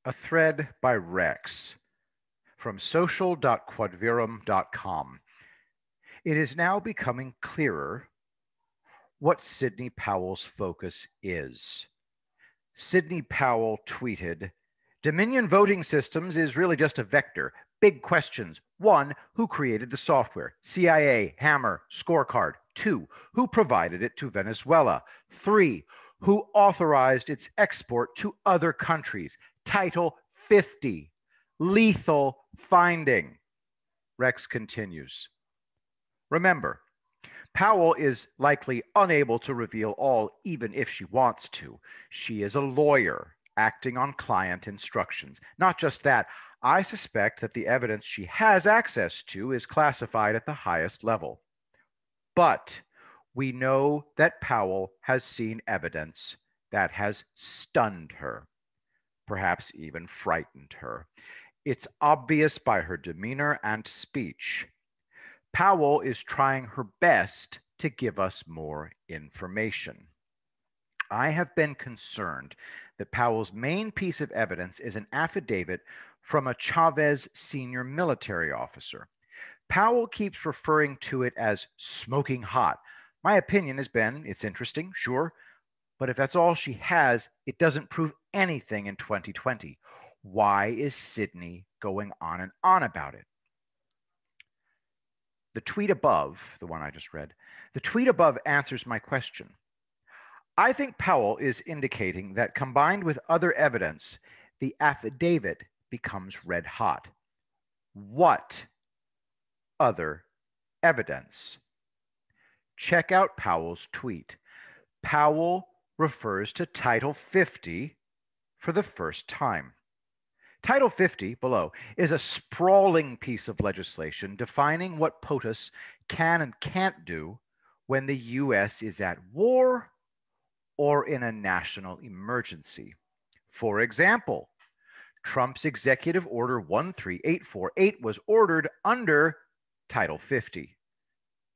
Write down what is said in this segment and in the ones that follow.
A thread by Rex from social.quodverum.com. It is now becoming clearer what Sidney Powell's focus is. Sidney Powell tweeted, "Dominion voting systems is really just a vector. Big questions. One, who created the software? CIA, Hammer, scorecard. Two, who provided it to Venezuela? Three, who authorized its export to other countries? Title 50, lethal finding." Rex continues. Remember, Powell is likely unable to reveal all, even if she wants to. She is a lawyer acting on client instructions. Not just that, I suspect that the evidence she has access to is classified at the highest level. But we know that Powell has seen evidence that has stunned her, perhaps even frightened her. It's obvious by her demeanor and speech. Powell is trying her best to give us more information. I have been concerned that Powell's main piece of evidence is an affidavit from a Chavez senior military officer. Powell keeps referring to it as smoking hot. My opinion has been it's interesting, sure, but if that's all she has, it doesn't prove anything in 2020. Why is Sidney going on and on about it? The tweet above, the one I just read, the tweet above answers my question. I think Powell is indicating that combined with other evidence, the affidavit becomes red hot. What other evidence? Check out Powell's tweet. Powell refers to Title 50 for the first time. Title 50, below, is a sprawling piece of legislation defining what POTUS can and can't do when the U.S. is at war or in a national emergency. For example, Trump's Executive Order 13848 was ordered under Title 50.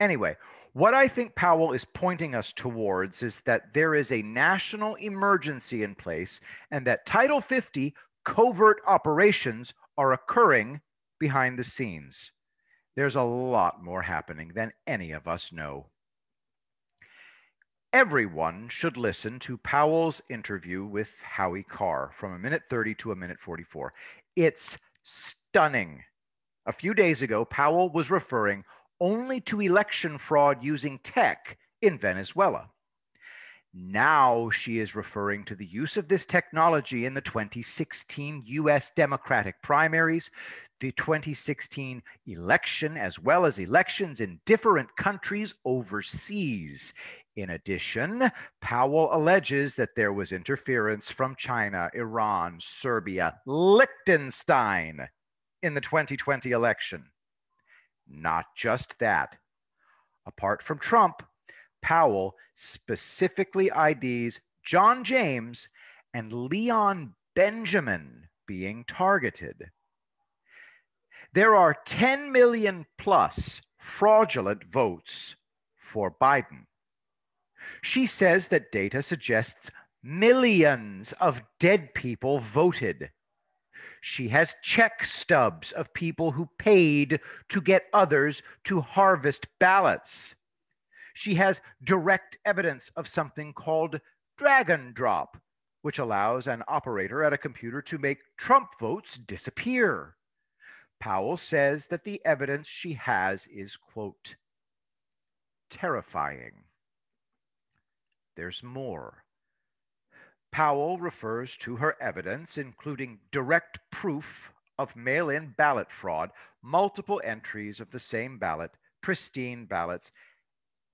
Anyway, what I think Powell is pointing us towards is that there is a national emergency in place and that Title 50 covert operations are occurring behind the scenes. There's a lot more happening than any of us know. Everyone should listen to Powell's interview with Howie Carr from a minute 30 to a minute 44. It's stunning. A few days ago, Powell was referring only to election fraud using tech in Venezuela. Now she is referring to the use of this technology in the 2016 US Democratic primaries, the 2016 election, as well as elections in different countries overseas. In addition, Powell alleges that there was interference from China, Iran, Serbia, Liechtenstein in the 2020 election. Not just that. Apart from Trump, Powell specifically IDs John James and Leon Benjamin being targeted. There are 10 million plus fraudulent votes for Biden. She says that data suggests millions of dead people voted. She has check stubs of people who paid to get others to harvest ballots. She has direct evidence of something called drag and drop, which allows an operator at a computer to make Trump votes disappear. Powell says that the evidence she has is, quote, terrifying. There's more. Powell refers to her evidence, including direct proof of mail-in ballot fraud, multiple entries of the same ballot, pristine ballots,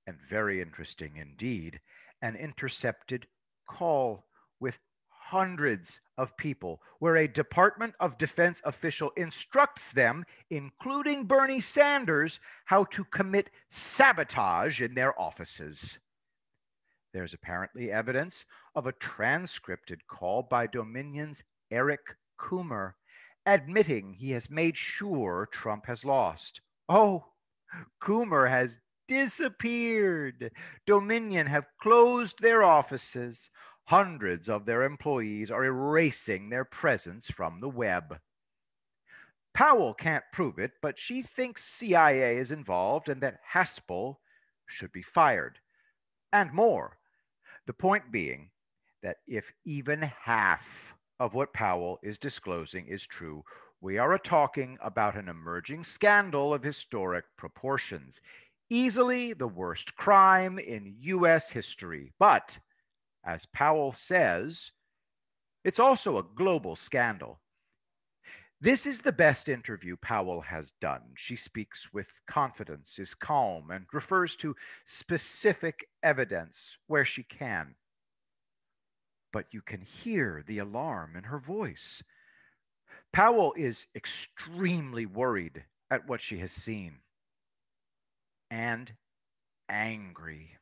and very interesting indeed, an intercepted call with hundreds of people where a Department of Defense official instructs them, including Bernie Sanders, how to commit sabotage in their offices. There's apparently evidence of a transcripted call by Dominion's Eric Coomer, admitting he has made sure Trump has lost. Oh, Coomer has disappeared. Dominion have closed their offices. Hundreds of their employees are erasing their presence from the web. Powell can't prove it, but she thinks CIA is involved and that Haspel should be fired. And more. The point being that if even half of what Powell is disclosing is true, we are talking about an emerging scandal of historic proportions, easily the worst crime in U.S. history. But, as Powell says, it's also a global scandal. This is the best interview Powell has done. She speaks with confidence, is calm, and refers to specific evidence where she can. But you can hear the alarm in her voice. Powell is extremely worried at what she has seen and angry.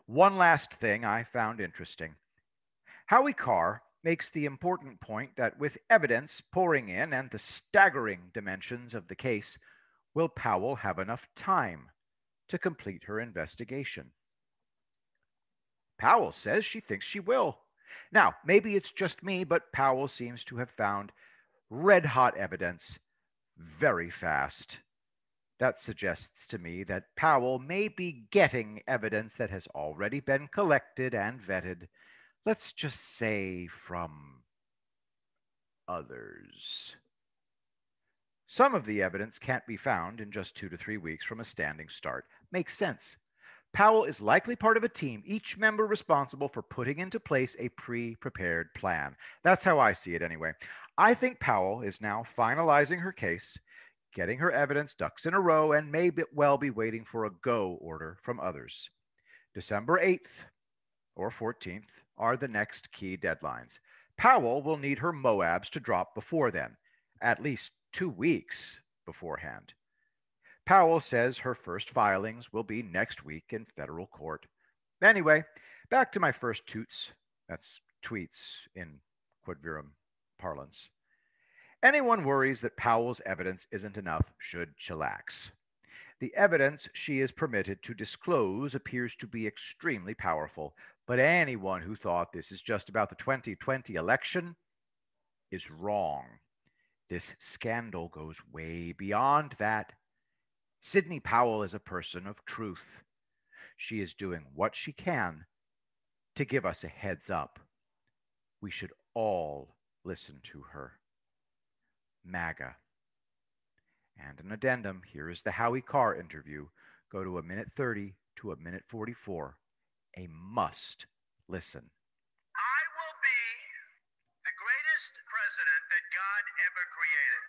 One last thing I found interesting. Howie Carr makes the important point that with evidence pouring in and the staggering dimensions of the case, will Powell have enough time to complete her investigation? Powell says she thinks she will. Now, maybe it's just me, but Powell seems to have found red-hot evidence very fast. That suggests to me that Powell may be getting evidence that has already been collected and vetted, let's just say from others. Some of the evidence can't be found in just 2 to 3 weeks from a standing start. Makes sense. Powell is likely part of a team, each member responsible for putting into place a pre-prepared plan. That's how I see it anyway. I think Powell is now finalizing her case, getting her evidence ducks in a row, and may well be waiting for a go order from others. December 8th or 14th are the next key deadlines. Powell will need her MOABs to drop before then, at least 2 weeks beforehand. Powell says her first filings will be next week in federal court. Anyway, back to my first toots. That's tweets in Quodverum parlance. Anyone worries that Powell's evidence isn't enough should chillax. The evidence she is permitted to disclose appears to be extremely powerful, but anyone who thought this is just about the 2020 election is wrong. This scandal goes way beyond that. Sidney Powell is a person of truth. She is doing what she can to give us a heads up. We should all listen to her. MAGA. And an addendum, here is the Howie Carr interview. Go to 1:30 to 1:44. A must listen. I will be the greatest president that God ever created.